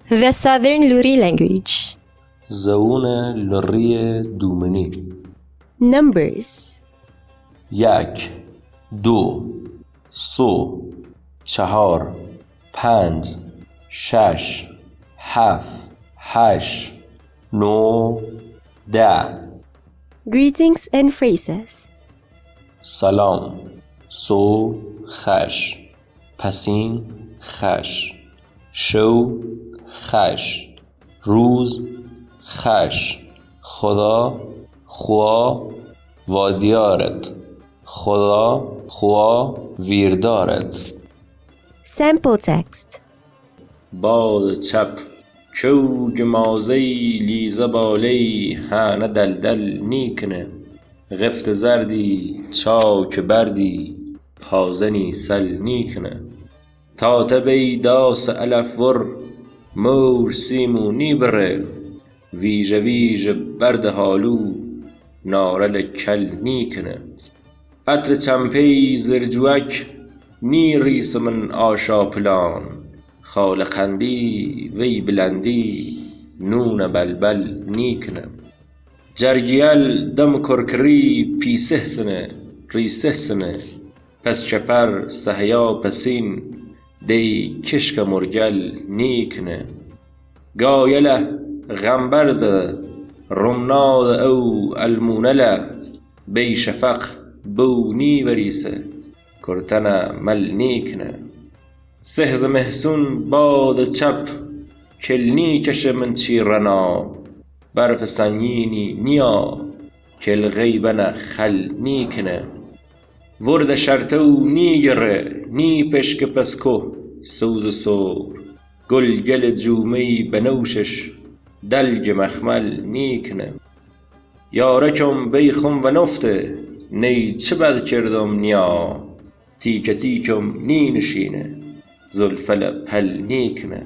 The Southern Luri language. زبون لری دومنی. Numbers. 1 2 3 4 5 6 7 8 9 10. Greetings and phrases. سلام. صبح خش. پسین خش. شو خش. روز خش. خدا خوا وادیارد. خدا خوا ویردارد. Sample text. باد چپ کوگ مازی لیزه بالی هانه دلدل نیکنه غفت زردی چاک بردی پازنی سل نیکنه تاتبی داس الفور مور سیمونی بره ویژه ویژه برد حالو نارل کل نیکنه عطر چمپی زرجوک نی ریس من آشا پلان خال قندی وی بلندی نون بلبل نیکنه جرگیل دم کرکری پیسه سنه ریسه سنه پس چپر سهیا پسین دی کشک مرگل نیکنه گایله غنبرزه رمناد او المونله بی شفق بونی وریسه کرتنه مل نیکنه سهز محسون باد چپ کلنی کش من چیرنا برف سنگینی نیا کل غیبن خل نیکنه ورد شرطو نیگره نی پشک پسکو سوز سور گل گل جومی بنوشش دلگ مخمل نیکنه یارکم بیخم و نفته نی چه بد کردم نیا تیک تیکم نی نشینه زلفل پل نیکنه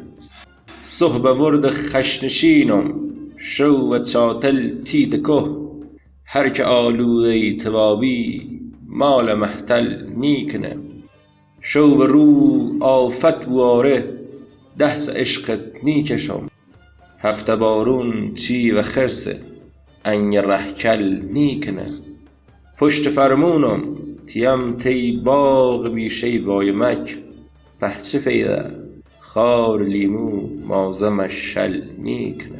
صحب ورد خشنشینم شو و چاتل تیت که هر که آلوده توابی مال محتل نیکنه شو به رو آفت واره دهس عشقت نیکشم هفته بارون چی و خرسه انگ رهکل نیکنه پشت فرمونم تیم تی باغ بیشی بای مک بحچه فیده خار لیمو مازم شل نیکنه